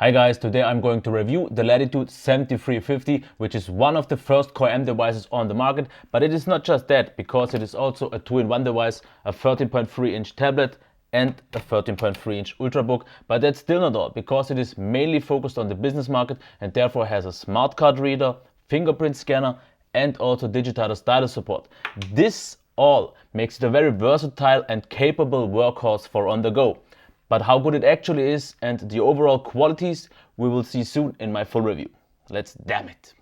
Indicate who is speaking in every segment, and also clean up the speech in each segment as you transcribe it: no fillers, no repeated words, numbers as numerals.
Speaker 1: Hi guys, today I'm going to review the Latitude 7350, which is one of the first Core M devices on the market, but it is not just that, because it is also a 2-in-1 device, a 13.3-inch tablet and a 13.3-inch Ultrabook. But that's still not all, because it is mainly focused on the business market and therefore has a smart card reader, fingerprint scanner and also digital stylus support. This all makes it a very versatile and capable workhorse for on the go. But how good it actually is and the overall qualities we will see soon in my full review. Let's damn it.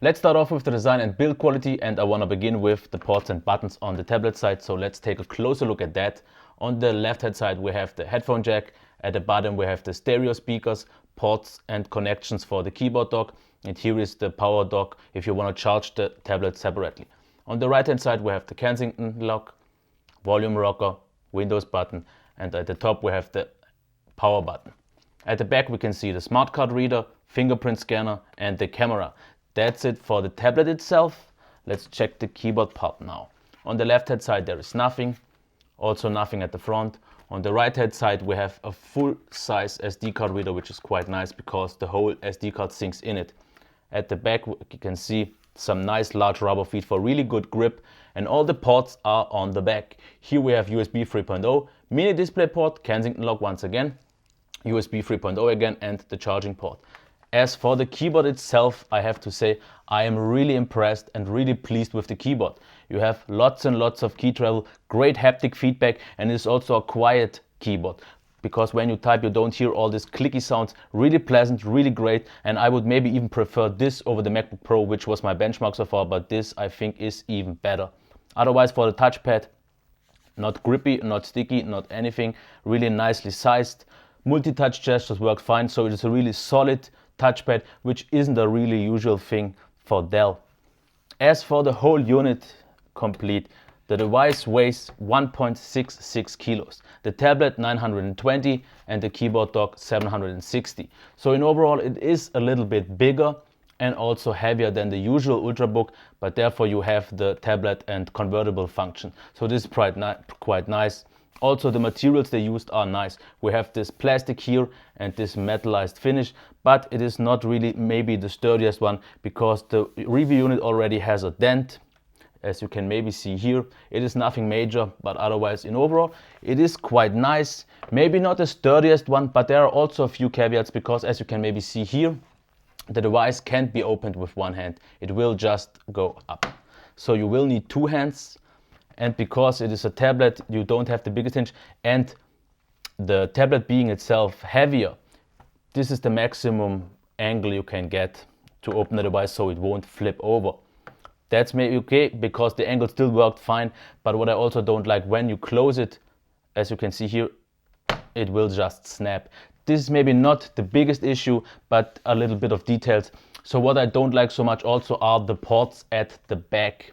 Speaker 1: Let's start off with the design and build quality, and I want to begin with the ports and buttons on the tablet side. So let's take a closer look at that. On the left hand side we have the headphone jack, at the bottom we have the stereo speakers, ports and connections for the keyboard dock, and here is the power dock if you want to charge the tablet separately. On the right hand side we have the Kensington lock, volume rocker, Windows button, and at the top we have the power button. At the back we can see the smart card reader, fingerprint scanner and the camera. That's it for the tablet itself. Let's check the keyboard part now. On the left hand side there is nothing, also nothing at the front. On the right hand side we have a full size SD card reader, which is quite nice because the whole SD card sinks in it. At the back you can see some nice large rubber feet for really good grip, and all the ports are on the back. Here we have USB 3.0, mini display port, Kensington lock once again, USB 3.0 again and the charging port. As for the keyboard itself, I have to say I am really impressed and really pleased with the keyboard. You have lots and lots of key travel, great haptic feedback, and it's also a quiet keyboard. Because when you type you don't hear all these clicky sounds. Really pleasant, really great, and I would maybe even prefer this over the MacBook Pro, which was my benchmark so far, but this I think is even better. Otherwise, for the touchpad, not grippy, not sticky, not anything, really nicely sized. Multi-touch gestures work fine, so it is a really solid touchpad, which isn't a really usual thing for Dell. As for the whole unit complete, the device weighs 1.66 kilos, the tablet 920 and the keyboard dock 760. So in overall it is a little bit bigger and also heavier than the usual Ultrabook, but therefore you have the tablet and convertible function. So this is quite nice. Also the materials they used are nice. We have this plastic here and this metallized finish, but it is not really maybe the sturdiest one because the review unit already has a dent. As you can maybe see here, it is nothing major, but otherwise in overall it is quite nice. Maybe not the sturdiest one, but there are also a few caveats because as you can maybe see here, the device can't be opened with one hand. It will just go up. So you will need two hands, and because it is a tablet you don't have the biggest hinge, and the tablet being itself heavier, this is the maximum angle you can get to open the device so it won't flip over. That's maybe okay because the angle still worked fine, but what I also don't like, when you close it, as you can see here, it will just snap. This is maybe not the biggest issue, but a little bit of details. So what I don't like so much also are the ports at the back,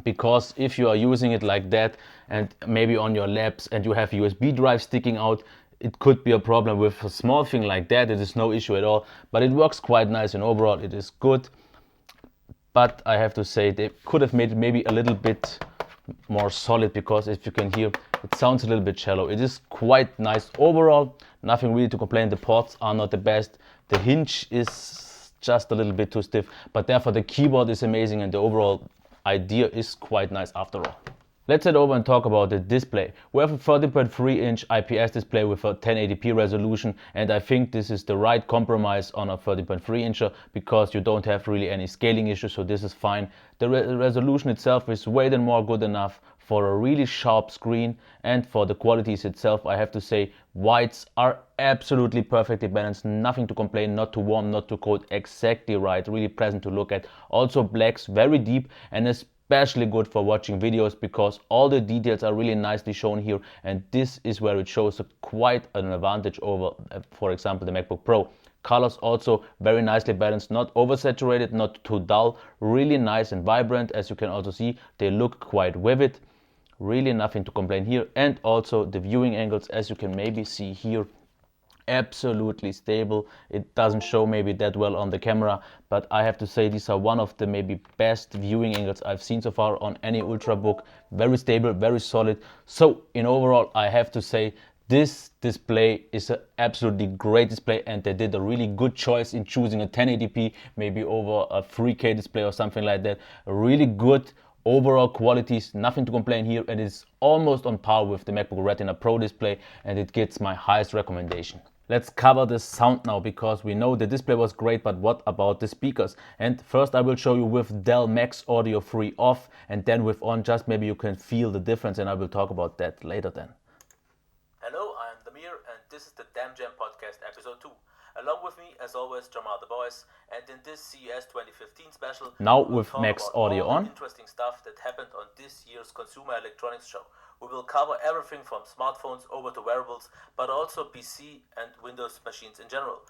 Speaker 1: because if you are using it like that and maybe on your laps and you have USB drive sticking out, it could be a problem. With a small thing like that it is no issue at all, but it works quite nice and overall it is good. But I have to say they could have made it maybe a little bit more solid, because if you can hear, it sounds a little bit shallow. It is quite nice overall, nothing really to complain. The ports are not the best, the hinge is just a little bit too stiff, but therefore the keyboard is amazing and the overall idea is quite nice after all. Let's head over and talk about the display. We have a 13.3-inch IPS display with a 1080p resolution, and I think this is the right compromise on a 13.3-incher because you don't have really any scaling issues, so this is fine. The resolution itself is way more good enough for a really sharp screen, and for the qualities itself I have to say whites are absolutely perfectly balanced, nothing to complain, not too warm, not too cold, exactly right, really pleasant to look at. Also blacks very deep and especially good for watching videos because all the details are really nicely shown here, and this is where it shows quite an advantage over for example the MacBook Pro. Colors also very nicely balanced, not oversaturated, not too dull, really nice and vibrant. As you can also see, they look quite vivid, really nothing to complain here. And also the viewing angles, as you can maybe see here, absolutely stable. It doesn't show maybe that well on the camera, but I have to say these are one of the maybe best viewing angles I've seen so far on any Ultrabook. Very stable, very solid. So in overall, I have to say this display is an absolutely great display, and they did a really good choice in choosing a 1080p, maybe over a 3K display or something like that. A really good overall qualities, nothing to complain here, and it's almost on par with the MacBook Retina Pro display, and it gets my highest recommendation. Let's cover the sound now, because we know the display was great, but what about the speakers? And first I will show you with Dell Max Audio 3 off, and then with on, just maybe you can feel the difference, and I will talk about that later then. Hello, I am Damir, and this is the Damn Jam Podcast episode 2. Along with me, as always, Jamal the Voice, and in this CES 2015 special, now with Max Audio on, interesting stuff that happened on this year's Consumer Electronics Show. We will cover everything from smartphones over to wearables, but also PC and Windows machines in general.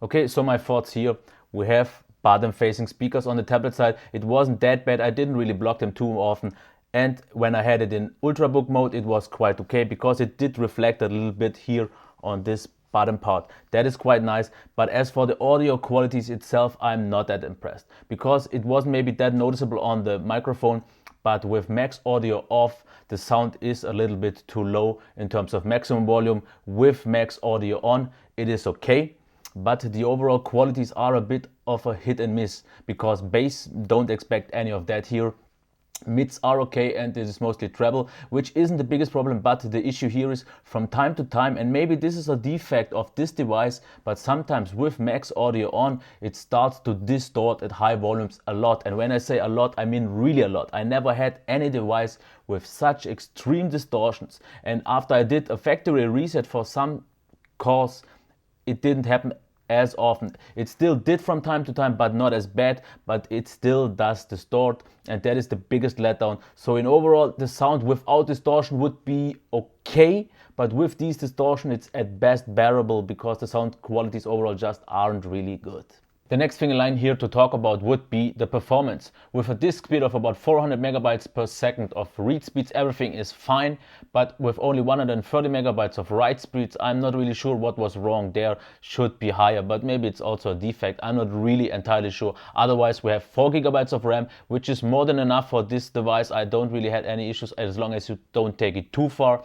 Speaker 1: Okay, so my thoughts here. We have bottom-facing speakers on the tablet side. It wasn't that bad. I didn't really block them too often. And when I had it in Ultrabook mode, it was quite okay, because it did reflect a little bit here on this bottom part. That is quite nice. But as for the audio qualities itself, I'm not that impressed, because it wasn't maybe that noticeable on the microphone, but with Max Audio off, the sound is a little bit too low in terms of maximum volume. With Max Audio on, it is okay, but the overall qualities are a bit of a hit and miss, because bass, don't expect any of that here. Mids are okay, and this is mostly treble, which isn't the biggest problem, but the issue here is from time to time, and maybe this is a defect of this device, but sometimes with Max Audio on, it starts to distort at high volumes a lot. And when I say a lot, I mean really a lot. I never had any device with such extreme distortions, and after I did a factory reset for some cause, it didn't happen as often. It still did from time to time, but not as bad, but it still does distort, and that is the biggest letdown. So in overall, the sound without distortion would be okay, but with these distortion, it's at best bearable, because the sound qualities overall just aren't really good. The next thing in line here to talk about would be the performance. With a disk speed of about 400 megabytes per second of read speeds, everything is fine, but with only 130 megabytes of write speeds, I'm not really sure what was wrong there. Should be higher, but maybe it's also a defect. I'm not really entirely sure. Otherwise, we have 4 gigabytes of RAM, which is more than enough for this device. I don't really have any issues as long as you don't take it too far.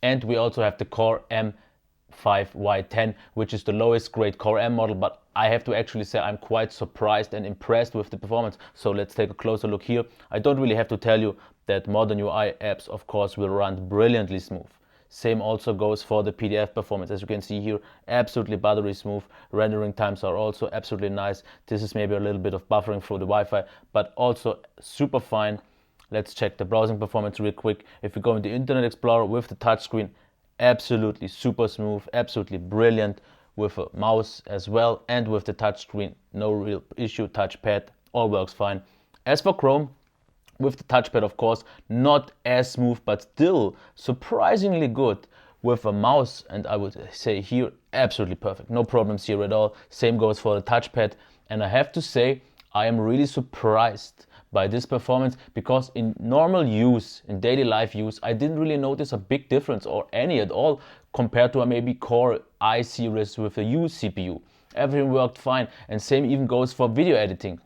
Speaker 1: And we also have the Core M5Y10, which is the lowest grade Core M model, but I have to actually say I'm quite surprised and impressed with the performance. So let's take a closer look here. I don't really have to tell you that modern UI apps, of course, will run brilliantly smooth. Same also goes for the PDF performance. As you can see here, absolutely buttery smooth. Rendering times are also absolutely nice. This is maybe a little bit of buffering through the Wi-Fi, but also super fine. Let's check the browsing performance real quick. If we go into Internet Explorer with the touchscreen, absolutely super smooth, absolutely brilliant. With a mouse as well, and with the touchscreen, no real issue. Touchpad, all works fine. As for Chrome, with the touchpad, of course, not as smooth, but still surprisingly good. With a mouse, and I would say here, absolutely perfect. No problems here at all. Same goes for the touchpad. And I have to say, I am really surprised by this performance, because in normal use, in daily life use, I didn't really notice a big difference or any at all compared to a maybe Core i series with a U CPU. Everything worked fine, and same even goes for video editing.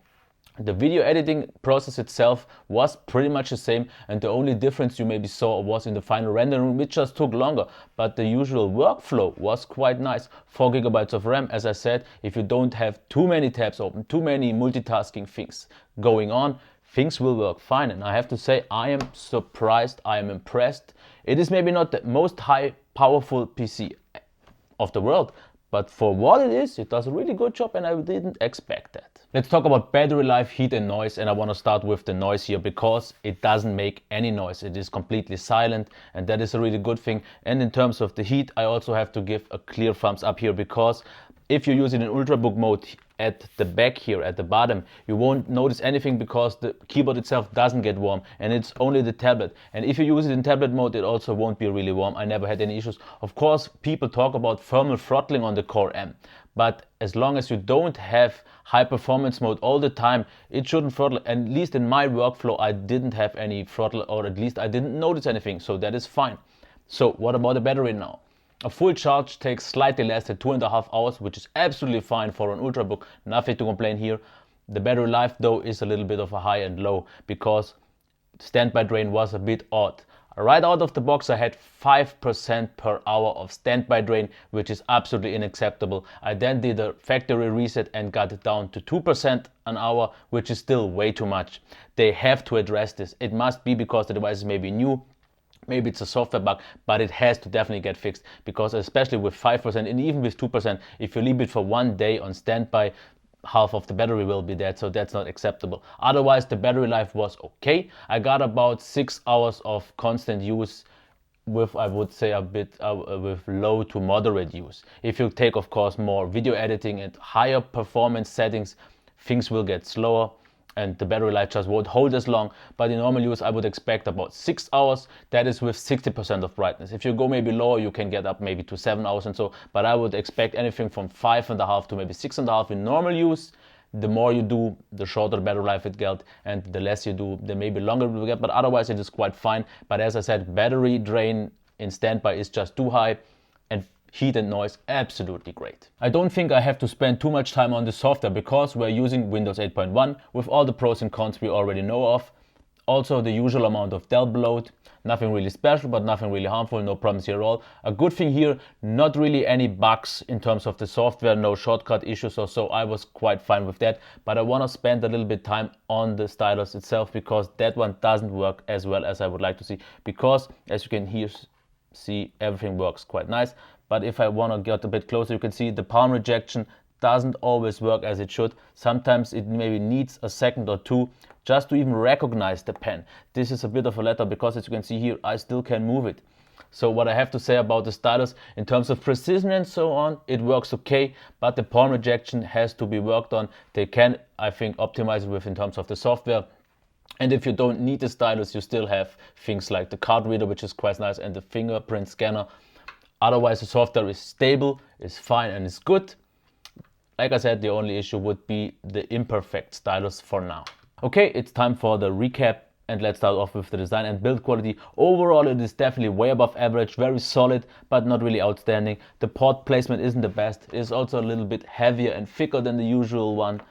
Speaker 1: The video editing process itself was pretty much the same, and the only difference you maybe saw was in the final rendering, which just took longer, but the usual workflow was quite nice. 4 gigabytes of RAM, as I said. If you don't have too many tabs open, too many multitasking things going on, things will work fine. And I have to say, I am surprised, I am impressed. It is maybe not the most high powerful PC of the world, but for what it is, it does a really good job, and I didn't expect that. Let's talk about battery life, heat and noise, and I want to start with the noise here, because it doesn't make any noise. It is completely silent, and that is a really good thing. And in terms of the heat, I also have to give a clear thumbs up here, because if you use it in Ultrabook mode at the back here at the bottom, you won't notice anything, because the keyboard itself doesn't get warm, and it's only the tablet. And if you use it in tablet mode, it also won't be really warm. I never had any issues. Of course, people talk about thermal throttling on the Core M, but as long as you don't have high performance mode all the time, it shouldn't throttle. At least in my workflow, I didn't have any throttle, or at least I didn't notice anything, so that is fine. So what about the battery now? A full charge takes slightly less than 2.5 hours, which is absolutely fine for an Ultrabook. Nothing to complain here. The battery life though is a little bit of a high and low because standby drain was a bit odd. Right out of the box I had 5% per hour of standby drain, which is absolutely unacceptable. I then did a factory reset and got it down to 2% an hour, which is still way too much. They have to address this. It must be because the device is maybe new, maybe it's a software bug, but it has to definitely get fixed, because especially with 5% and even with 2%, if you leave it for 1 day on standby, half of the battery will be dead, so that's not acceptable. Otherwise, the battery life was okay. I got about 6 hours of constant use with, I would say, a bit with low to moderate use. If you take, of course, more video editing and higher performance settings, things will get slower and the battery life just won't hold as long. But in normal use, I would expect about 6 hours. That is with 60% of brightness. If you go maybe lower, you can get up maybe to 7 hours and so, but I would expect anything from 5.5 to maybe 6.5 in normal use. The more you do, the shorter the battery life it gets, and the less you do, the maybe longer it will get, but otherwise it is quite fine. But as I said, battery drain in standby is just too high, and heat and noise absolutely great. I don't think I have to spend too much time on the software because we're using Windows 8.1 with all the pros and cons we already know of. Also the usual amount of Dell bloat, nothing really special but nothing really harmful, no problems here at all. A good thing here, not really any bugs in terms of the software, no shortcut issues or so. I was quite fine with that, but I want to spend a little bit time on the stylus itself because that one doesn't work as well as I would like to see, because as you can here see, everything works quite nice. But if I want to get a bit closer, you can see the palm rejection doesn't always work as it should. Sometimes it maybe needs a second or two just to even recognize the pen. This is a bit of a letter because as you can see here, I still can move it. So what I have to say about the stylus, in terms of precision and so on, it works okay, but the palm rejection has to be worked on. They can, I think, optimize it with in terms of the software. And if you don't need the stylus, you still have things like the card reader, which is quite nice, and the fingerprint scanner. Otherwise, the software is stable, is fine, and is good. Like I said, the only issue would be the imperfect stylus for now. Okay, it's time for the recap, and let's start off with the design and build quality. Overall, it is definitely way above average, very solid, but not really outstanding. The port placement isn't the best. It is also a little bit heavier and thicker than the usual one.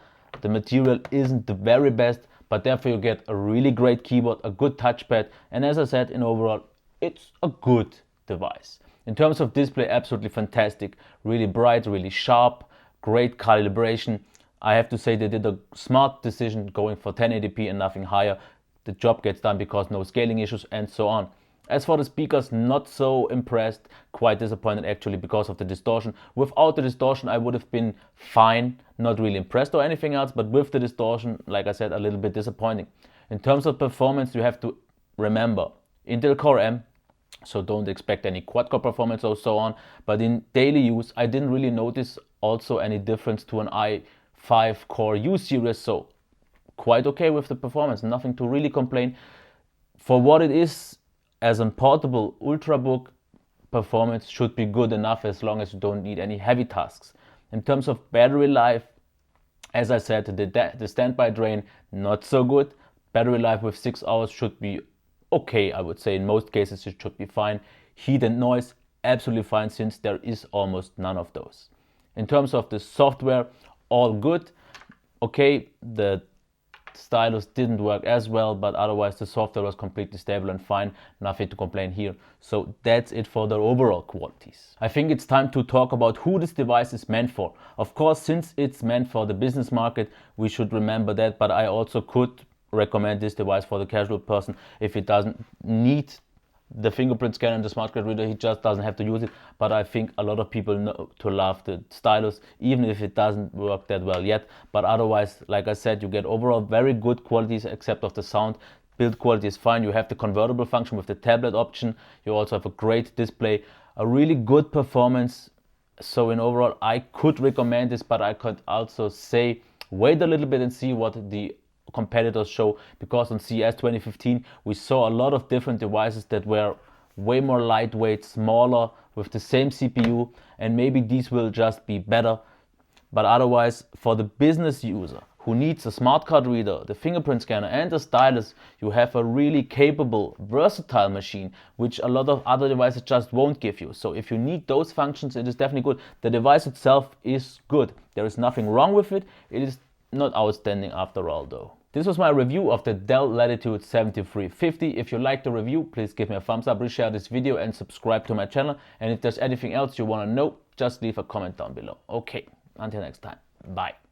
Speaker 1: The material isn't the very best, but therefore you get a really great keyboard, a good touchpad, and as I said, in overall, it's a good device. In terms of display, absolutely fantastic, really bright, really sharp, great calibration. I have to say they did a smart decision going for 1080p and nothing higher. The job gets done because no scaling issues and so on. As for the speakers, not so impressed, quite disappointed actually because of the distortion. Without the distortion I would have been fine, not really impressed or anything else, but with the distortion, like I said, a little bit disappointing. In terms of performance, you have to remember Intel Core M, so don't expect any quad-core performance or so on, but in daily use I didn't really notice also any difference to an i5 Core U series, so quite okay with the performance, nothing to really complain. For what it is, as a portable Ultrabook, performance should be good enough as long as you don't need any heavy tasks. In terms of battery life, as I said, the standby drain not so good. Battery life with 6 hours should be okay, I would say. In most cases it should be fine. Heat and noise, absolutely fine, since there is almost none of those. In terms of the software, all good. Okay, the stylus didn't work as well, but otherwise the software was completely stable and fine, nothing to complain here. So that's it for the overall qualities. I think it's time to talk about who this device is meant for. Of course, since it's meant for the business market, we should remember that, but I also could recommend this device for the casual person if it doesn't need the fingerprint scanner and the smart card reader. He just doesn't have to use it, but I think a lot of people know to love the stylus, even if it doesn't work that well yet. But otherwise, like I said, you get overall very good qualities except of the sound. Build quality is fine. You have the convertible function with the tablet option. You also have a great display, a really good performance. So in overall, I could recommend this, but I could also say wait a little bit and see what the competitors show, because on CES 2015 we saw a lot of different devices that were way more lightweight, smaller, with the same CPU, and maybe these will just be better. But otherwise, for the business user who needs a smart card reader, the fingerprint scanner and the stylus, you have a really capable, versatile machine, which a lot of other devices just won't give you. So if you need those functions, it is definitely good. The device itself is good. There is nothing wrong with it. It is not outstanding after all though. This was my review of the Dell Latitude 7350. If you liked the review, please give me a thumbs up, reshare this video and subscribe to my channel. And if there's anything else you want to know, just leave a comment down below. Okay, until next time. Bye.